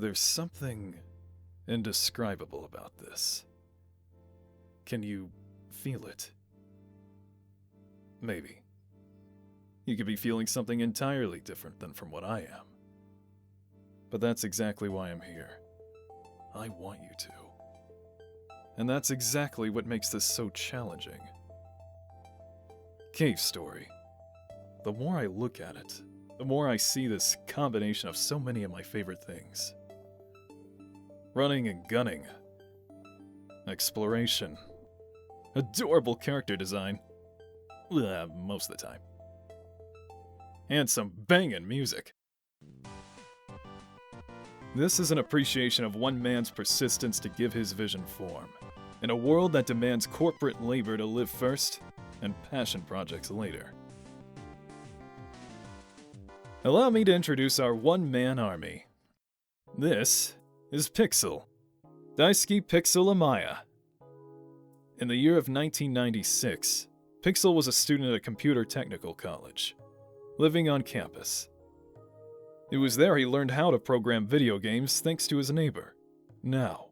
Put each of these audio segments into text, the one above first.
There's something indescribable about this. Can you feel it? Maybe. You could be feeling something entirely different than from what I am. But that's exactly why I'm here. I want you to. And that's exactly what makes this so challenging. Cave Story. The more I look at it, the more I see this combination of so many of my favorite things. Running and gunning. Exploration. Adorable character design. Most of the time. And some bangin' music. This is an appreciation of one man's persistence to give his vision form, in a world that demands corporate labor to live first, and passion projects later. Allow me to introduce our one-man army. This is Pixel. Daisuke Pixel Amaya. In the year of 1996, Pixel was a student at a computer technical college, living on campus. It was there he learned how to program video games thanks to his neighbor, Now.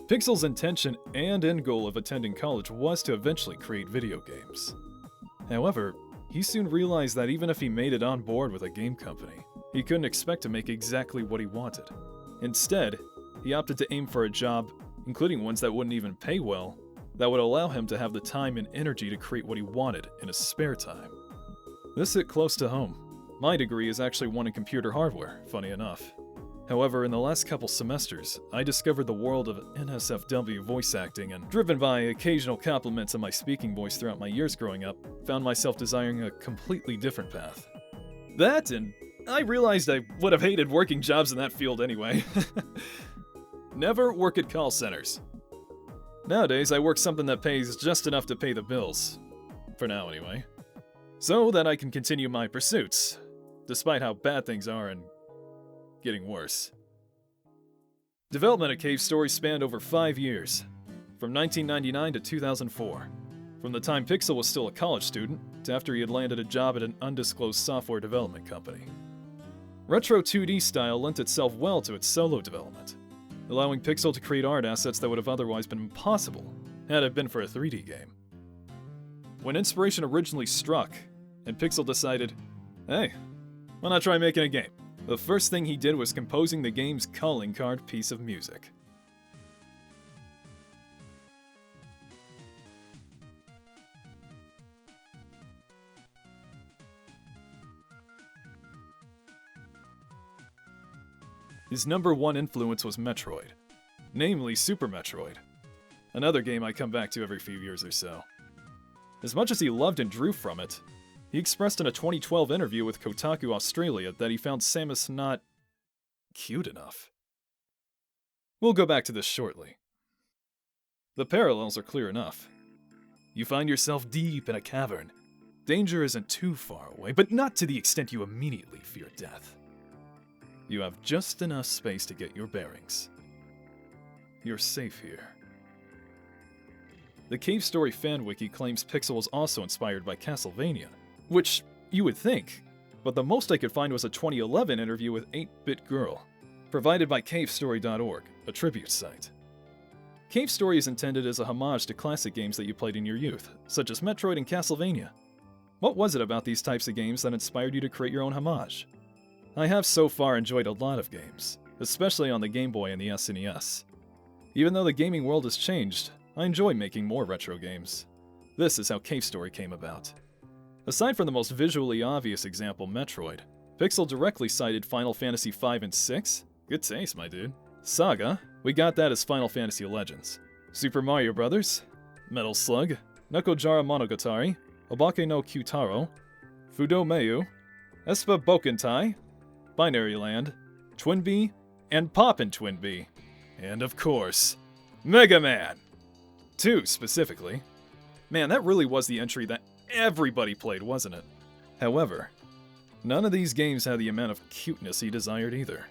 Pixel's intention and end goal of attending college was to eventually create video games. However, he soon realized that even if he made it on board with a game company, he couldn't expect to make exactly what he wanted. Instead, he opted to aim for a job, including ones that wouldn't even pay well, that would allow him to have the time and energy to create what he wanted in his spare time. This hit close to home. My degree is actually one in computer hardware, funny enough. However, in the last couple semesters, I discovered the world of NSFW voice acting, and driven by occasional compliments on my speaking voice throughout my years growing up, found myself desiring a completely different path. That, and I realized I would have hated working jobs in that field anyway. Never work at call centers. Nowadays, I work something that pays just enough to pay the bills. For now, anyway. So that I can continue my pursuits, despite how bad things are and getting worse. Development of Cave Story spanned over 5 years, from 1999 to 2004, from the time Pixel was still a college student to after he had landed a job at an undisclosed software development company. Retro 2D style lent itself well to its solo development, allowing Pixel to create art assets that would have otherwise been impossible had it been for a 3D game. When inspiration originally struck, and Pixel decided, hey, why not try making a game? The first thing he did was composing the game's calling card piece of music. His number one influence was Metroid, namely Super Metroid, another game I come back to every few years or so. As much as he loved and drew from it, he expressed in a 2012 interview with Kotaku Australia that he found Samus not cute enough. We'll go back to this shortly. The parallels are clear enough. You find yourself deep in a cavern. Danger isn't too far away, but not to the extent you immediately fear death. You have just enough space to get your bearings. You're safe here. The Cave Story fan wiki claims Pixel was also inspired by Castlevania, which you would think, but the most I could find was a 2011 interview with 8-Bit Girl, provided by cavestory.org, a tribute site. Cave Story is intended as a homage to classic games that you played in your youth, such as Metroid and Castlevania. What was it about these types of games that inspired you to create your own homage? I have so far enjoyed a lot of games, especially on the Game Boy and the SNES. Even though the gaming world has changed, I enjoy making more retro games. This is how Cave Story came about. Aside from the most visually obvious example, Metroid, Pixel directly cited Final Fantasy V and VI. Good taste, my dude. Saga, we got that as Final Fantasy Legends. Super Mario Bros., Metal Slug, Nekojara Monogatari, Obake no Kyutaro, Fudo Mayu, Espa Bokentai, Binary Land, Twinbee, and Poppin' Twinbee. And of course, MegaMan! 2 specifically. Man, that really was the entry that everybody played, wasn't it? However, none of these games had the amount of cuteness he desired either.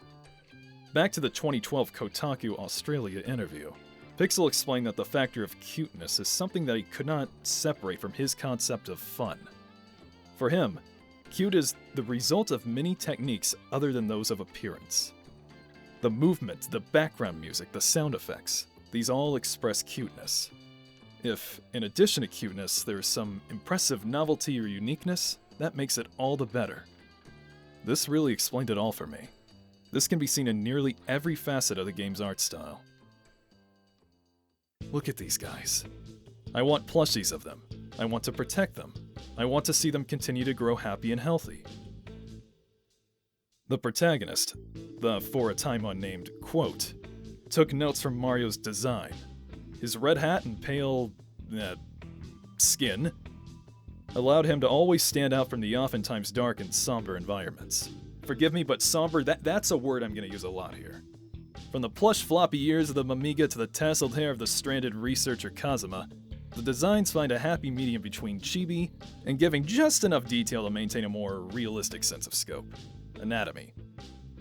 Back to the 2012 Kotaku Australia interview, Pixel explained that the factor of cuteness is something that he could not separate from his concept of fun. For him, cute is the result of many techniques other than those of appearance. The movement, the background music, the sound effects, these all express cuteness. If, in addition to cuteness, there's some impressive novelty or uniqueness, that makes it all the better. This really explained it all for me. This can be seen in nearly every facet of the game's art style. Look at these guys. I want plushies of them. I want to protect them. I want to see them continue to grow happy and healthy. The protagonist, the for a time unnamed quote, took notes from Mario's design. His red hat and pale skin allowed him to always stand out from the oftentimes dark and somber environments. Forgive me, but somber, that's a word I'm going to use a lot here. From the plush floppy ears of the Mamiga to the tasseled hair of the stranded researcher Kazuma, the designs find a happy medium between chibi and giving just enough detail to maintain a more realistic sense of scope. Anatomy.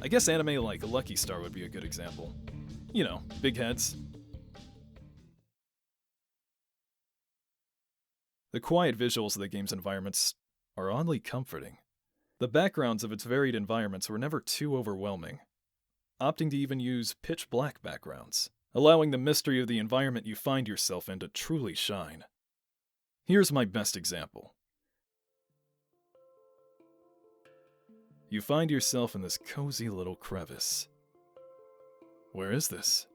I guess anime like Lucky Star would be a good example. You know, big heads. The quiet visuals of the game's environments are oddly comforting. The backgrounds of its varied environments were never too overwhelming, opting to even use pitch black backgrounds, allowing the mystery of the environment you find yourself in to truly shine. Here's my best example. You find yourself in this cozy little crevice. Where is this?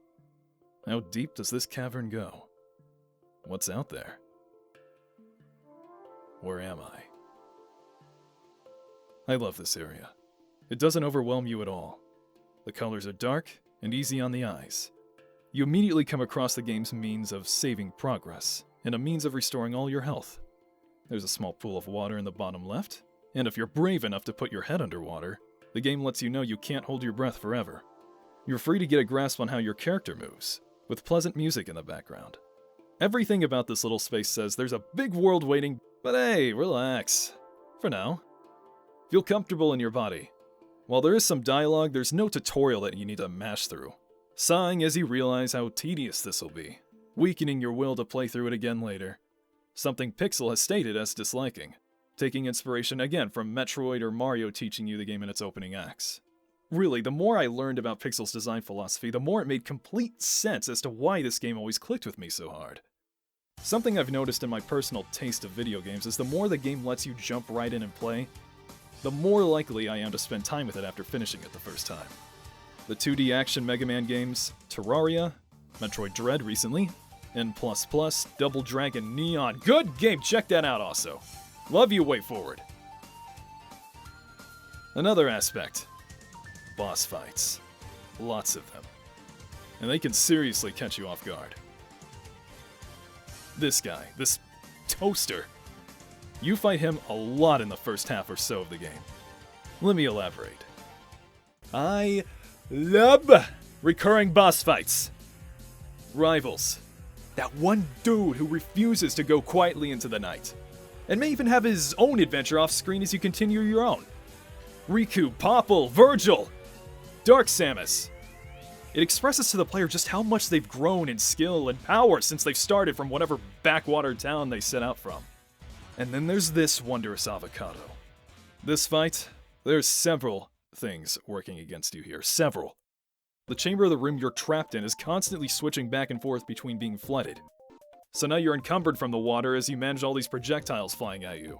How deep does this cavern go? What's out there? Where am I? I love this area. It doesn't overwhelm you at all. The colors are dark and easy on the eyes. You immediately come across the game's means of saving progress, and a means of restoring all your health. There's a small pool of water in the bottom left, and if you're brave enough to put your head underwater, the game lets you know you can't hold your breath forever. You're free to get a grasp on how your character moves, with pleasant music in the background. Everything about this little space says there's a big world waiting, but hey, relax. For now. Feel comfortable in your body. While there is some dialogue, there's no tutorial that you need to mash through, sighing as you realize how tedious this will be, weakening your will to play through it again later. Something Pixel has stated as disliking, taking inspiration again from Metroid or Mario teaching you the game in its opening acts. Really, the more I learned about Pixel's design philosophy, the more it made complete sense as to why this game always clicked with me so hard. Something I've noticed in my personal taste of video games is the more the game lets you jump right in and play, the more likely I am to spend time with it after finishing it the first time. The 2D action Mega Man games, Terraria, Metroid Dread recently, N++, Double Dragon Neon. Good game, check that out also. Love you, Way Forward. Another aspect, boss fights. Lots of them. And they can seriously catch you off guard. This guy, this toaster, you fight him a lot in the first half or so of the game. Let me elaborate. I love recurring boss fights. Rivals. That one dude who refuses to go quietly into the night, and may even have his own adventure off screen as you continue your own. Riku, Popple, Virgil, Dark Samus. It expresses to the player just how much they've grown in skill and power since they've started from whatever backwater town they set out from. And then there's this wondrous avocado. This fight, there's several things working against you here. Several. The chamber of the room you're trapped in is constantly switching back and forth between being flooded. So now you're encumbered from the water as you manage all these projectiles flying at you.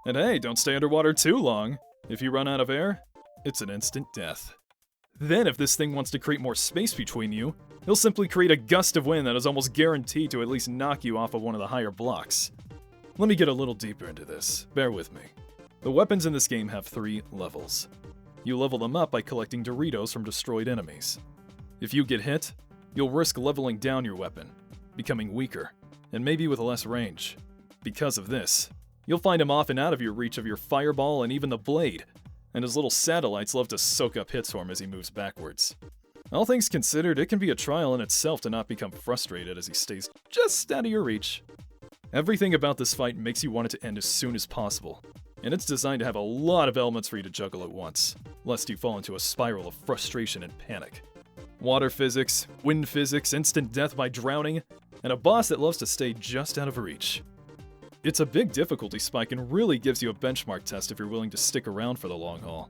And hey, don't stay underwater too long. If you run out of air, it's an instant death. Then if this thing wants to create more space between you, he'll simply create a gust of wind that is almost guaranteed to at least knock you off of one of the higher blocks. Let me get a little deeper into this. Bear with me. The weapons in this game have 3 levels. You level them up by collecting Doritos from destroyed enemies. If you get hit, you'll risk leveling down your weapon, becoming weaker, and maybe with less range. Because of this, you'll find him off and out of your reach of your fireball and even the blade, and his little satellites love to soak up hits for him as he moves backwards. All things considered, it can be a trial in itself to not become frustrated as he stays just out of your reach. Everything about this fight makes you want it to end as soon as possible, and it's designed to have a lot of elements for you to juggle at once, lest you fall into a spiral of frustration and panic. Water physics, wind physics, instant death by drowning, and a boss that loves to stay just out of reach. It's a big difficulty spike and really gives you a benchmark test if you're willing to stick around for the long haul.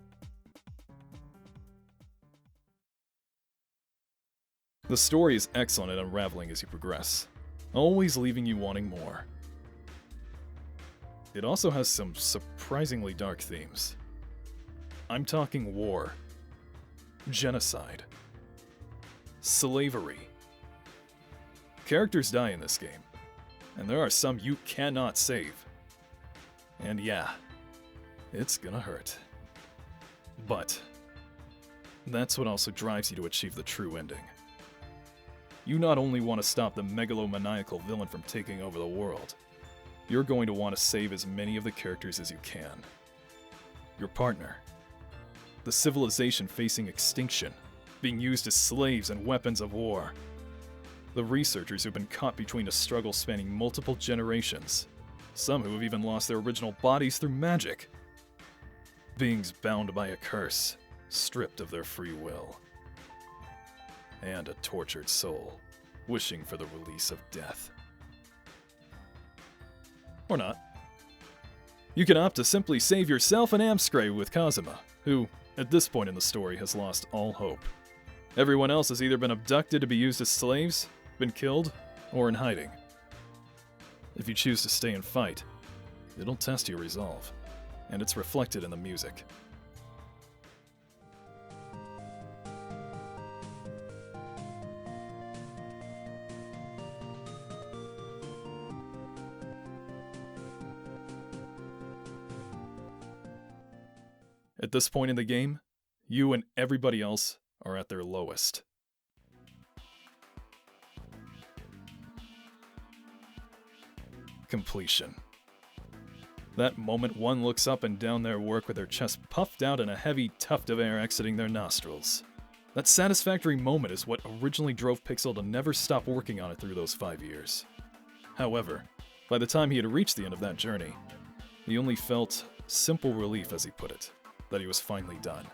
The story is excellent at unraveling as you progress, always leaving you wanting more. It also has some surprisingly dark themes. I'm talking war, genocide, slavery. Characters die in this game, and there are some you cannot save. And yeah, it's gonna hurt. But that's what also drives you to achieve the true ending. You not only want to stop the megalomaniacal villain from taking over the world, you're going to want to save as many of the characters as you can. Your partner, the civilization facing extinction, being used as slaves and weapons of war, the researchers who've been caught between a struggle spanning multiple generations, some who have even lost their original bodies through magic, beings bound by a curse, stripped of their free will, and a tortured soul, wishing for the release of death. Or not. You can opt to simply save yourself and Amscray with Kazuma, who, at this point in the story, has lost all hope. Everyone else has either been abducted to be used as slaves, been killed, or in hiding. If you choose to stay and fight, it'll test your resolve, and it's reflected in the music. At this point in the game, you and everybody else are at their lowest. Completion. That moment one looks up and down their work with their chest puffed out and a heavy tuft of air exiting their nostrils. That satisfactory moment is what originally drove Pixel to never stop working on it through those 5 years. However, by the time he had reached the end of that journey, he only felt simple relief, as he put it, that he was finally done.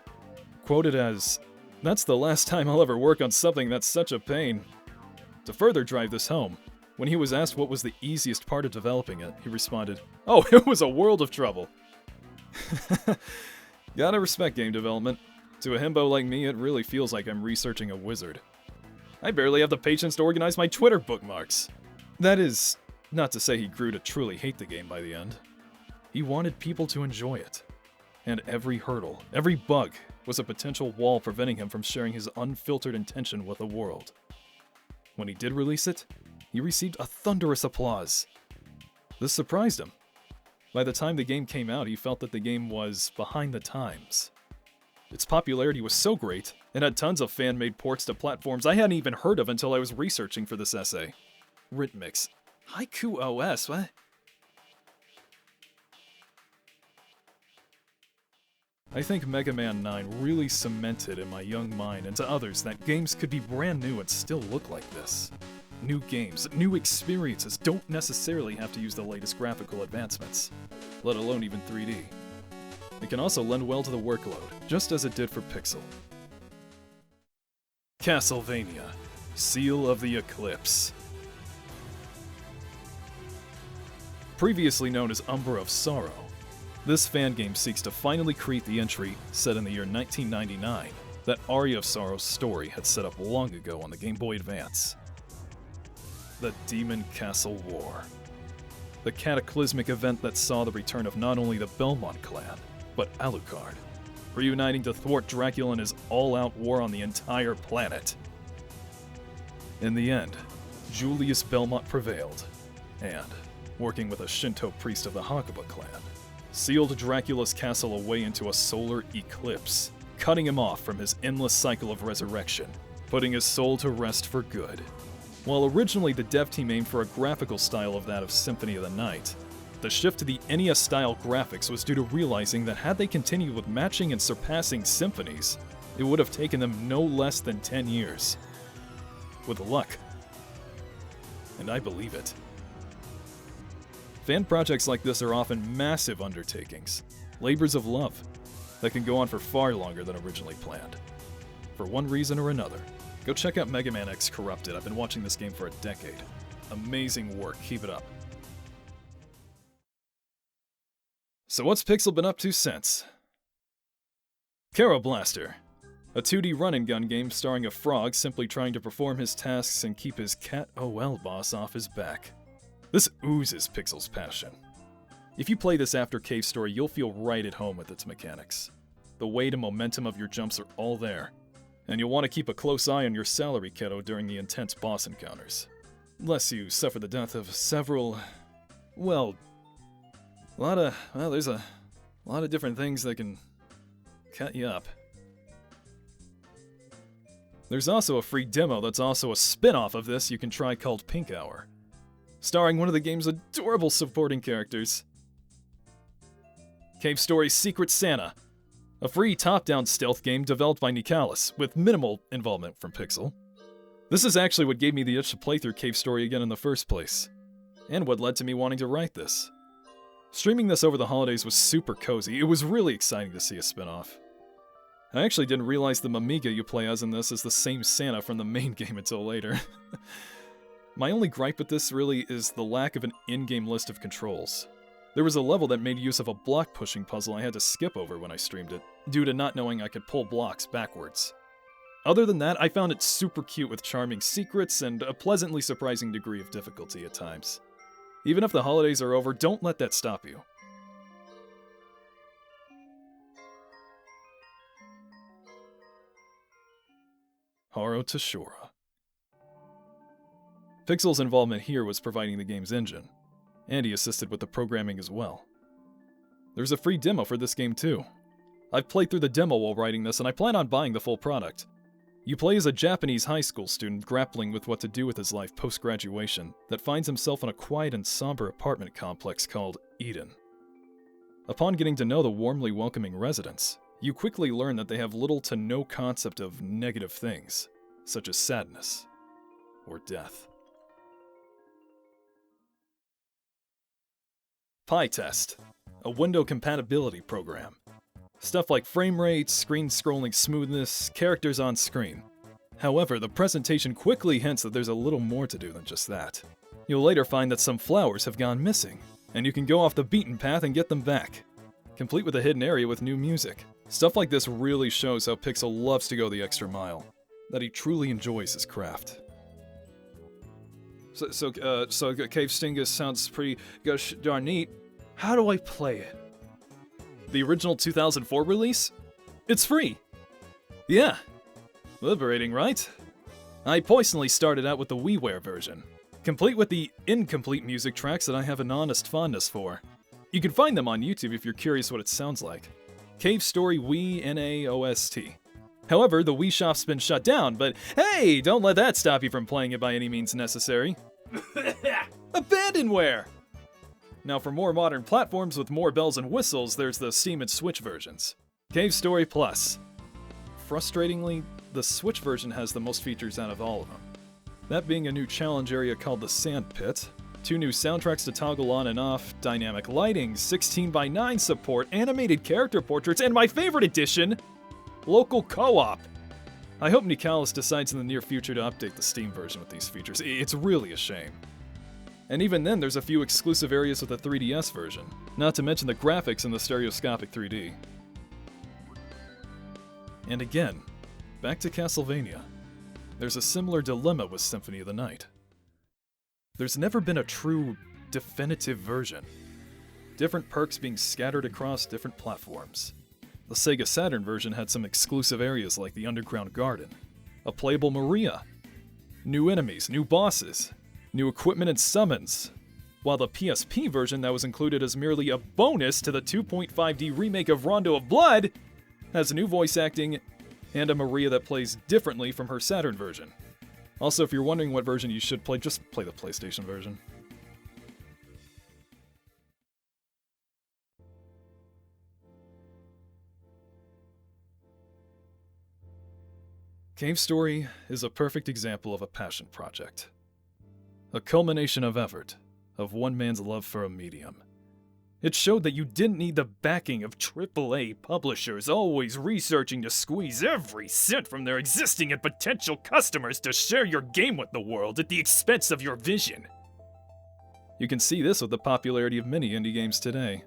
Quoted as, "That's the last time I'll ever work on something that's such a pain." To further drive this home, when he was asked what was the easiest part of developing it, he responded, "Oh, it was a world of trouble." Gotta respect game development. To a himbo like me, it really feels like I'm researching a wizard. I barely have the patience to organize my Twitter bookmarks. That is, not to say he grew to truly hate the game by the end. He wanted people to enjoy it. And every hurdle, every bug, was a potential wall preventing him from sharing his unfiltered intention with the world. When he did release it, he received a thunderous applause. This surprised him. By the time the game came out, he felt that the game was behind the times. Its popularity was so great, it had tons of fan-made ports to platforms I hadn't even heard of until I was researching for this essay. Rhythmix. Haiku OS, what? I think Mega Man 9 really cemented in my young mind and to others that games could be brand new and still look like this. New games, new experiences don't necessarily have to use the latest graphical advancements, let alone even 3D. It can also lend well to the workload, just as it did for Pixel. Castlevania, Seal of the Eclipse. Previously known as Umbra of Sorrow, this fan game seeks to finally create the entry, set in the year 1999, that Aria of Sorrow's story had set up long ago on the Game Boy Advance. The Demon Castle War. The cataclysmic event that saw the return of not only the Belmont clan, but Alucard, reuniting to thwart Dracula in his all-out war on the entire planet. In the end, Julius Belmont prevailed, and, working with a Shinto priest of the Hakuba clan, sealed Dracula's castle away into a solar eclipse, cutting him off from his endless cycle of resurrection, putting his soul to rest for good. While originally the dev team aimed for a graphical style of that of Symphony of the Night, the shift to the NES-style graphics was due to realizing that had they continued with matching and surpassing symphonies, it would have taken them no less than 10 years. With luck. And I believe it. Fan projects like this are often massive undertakings, labors of love, that can go on for far longer than originally planned. For one reason or another, go check out Mega Man X Corrupted. I've been watching this game for a decade. Amazing work, keep it up. So what's Pixel been up to since? Kero Blaster. a 2D run-and-gun game starring a frog simply trying to perform his tasks and keep his Cat OL boss off his back. This oozes Pixel's passion. If you play this after Cave Story, you'll feel right at home with its mechanics. The weight and momentum of your jumps are all there, and you'll want to keep a close eye on your salary kiddo during the intense boss encounters. Unless you suffer the death of several... well, there's a lot of different things that can cut you up. There's also a free demo that's also a spin-off of this you can try called Pink Hour, starring one of the game's adorable supporting characters. Cave Story Secret Santa, a free top-down stealth game developed by Nicalis, with minimal involvement from Pixel. This is actually what gave me the itch to play through Cave Story again in the first place, and what led to me wanting to write this. Streaming this over the holidays was super cozy. It was really exciting to see a spin-off. I actually didn't realize the Amiga you play as in this is the same Santa from the main game until later. My only gripe with this really is the lack of an in-game list of controls. There was a level that made use of a block-pushing puzzle I had to skip over when I streamed it, due to not knowing I could pull blocks backwards. Other than that, I found it super cute with charming secrets and a pleasantly surprising degree of difficulty at times. Even if the holidays are over, don't let that stop you. Haro Toshura. Pixel's involvement here was providing the game's engine, and he assisted with the programming as well. There's a free demo for this game too. I've played through the demo while writing this, and I plan on buying the full product. You play as a Japanese high school student grappling with what to do with his life post-graduation that finds himself in a quiet and somber apartment complex called Eden. Upon getting to know the warmly welcoming residents, you quickly learn that they have little to no concept of negative things, such as sadness or death. PyTest, a window compatibility program. Stuff like frame rate, screen scrolling smoothness, characters on screen. However, the presentation quickly hints that there's a little more to do than just that. You'll later find that some flowers have gone missing, and you can go off the beaten path and get them back, complete with a hidden area with new music. Stuff like this really shows how Pixel loves to go the extra mile, that he truly enjoys his craft. So Cave Stingus sounds pretty gosh darn neat. How do I play it? The original 2004 release? It's free! Yeah. Liberating, right? I personally started out with the WiiWare version, complete with the incomplete music tracks that I have an honest fondness for. You can find them on YouTube if you're curious what it sounds like. Cave Story Wii NA OST. However, the Wii shop's been shut down, but hey, don't let that stop you from playing it by any means necessary. Abandonware! Now for more modern platforms with more bells and whistles, there's the Steam and Switch versions. Cave Story Plus. Frustratingly, the Switch version has the most features out of all of them. That being a new challenge area called the Sand Pit, 2 new soundtracks to toggle on and off, dynamic lighting, 16:9 support, animated character portraits, and my favorite addition, local co-op. I hope Nicalis decides in the near future to update the Steam version with these features. It's really a shame. And even then, there's a few exclusive areas with the 3DS version, not to mention the graphics in the stereoscopic 3D. And again, back to Castlevania. There's a similar dilemma with Symphony of the Night. There's never been a true, definitive version. Different perks being scattered across different platforms. The Sega Saturn version had some exclusive areas like the Underground Garden, a playable Maria, new enemies, new bosses, new equipment and summons, while the PSP version that was included as merely a bonus to the 2.5D remake of Rondo of Blood has new voice acting and a Maria that plays differently from her Saturn version. Also, if you're wondering what version you should play, just play the PlayStation version. Cave Story is a perfect example of a passion project. A culmination of effort, of one man's love for a medium. It showed that you didn't need the backing of AAA publishers always researching to squeeze every cent from their existing and potential customers to share your game with the world at the expense of your vision. You can see this with the popularity of many indie games today.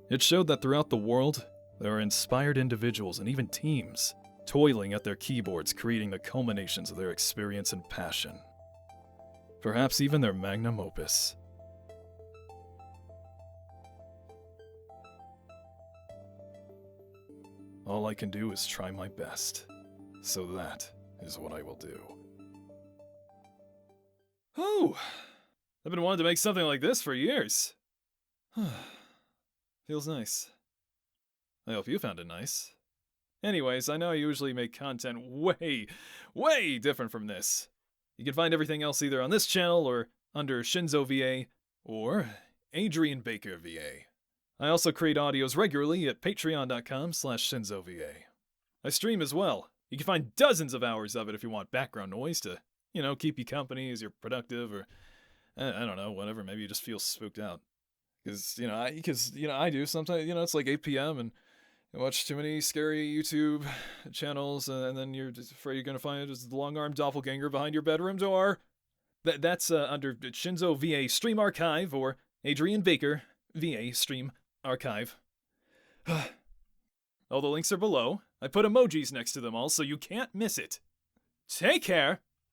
It showed that throughout the world, There are inspired individuals and even teams toiling at their keyboards, creating the culminations of their experience and passion. Perhaps even their magnum opus. All I can do is try my best. So that is what I will do. Oh! I've been wanting to make something like this for years. Feels nice. I hope you found it nice. Anyways, I know I usually make content way different from this. You can find everything else either on this channel or under Shinzo VA or Adrian Baker VA. I also create audios regularly at patreon.com/ShinzoVA. I stream as well. You can find dozens of hours of it if you want background noise to, keep you company as you're productive or, I don't know, whatever. Maybe you just feel spooked out. Because, I do sometimes, it's like 8 p.m. and you watch too many scary YouTube channels and then you're just afraid you're going to find just the long-armed doppelganger behind your bedroom door. That's under Shinzo VA Stream Archive or Adrian Baker VA Stream Archive. All the links are below. I put emojis next to them all so you can't miss it. Take care!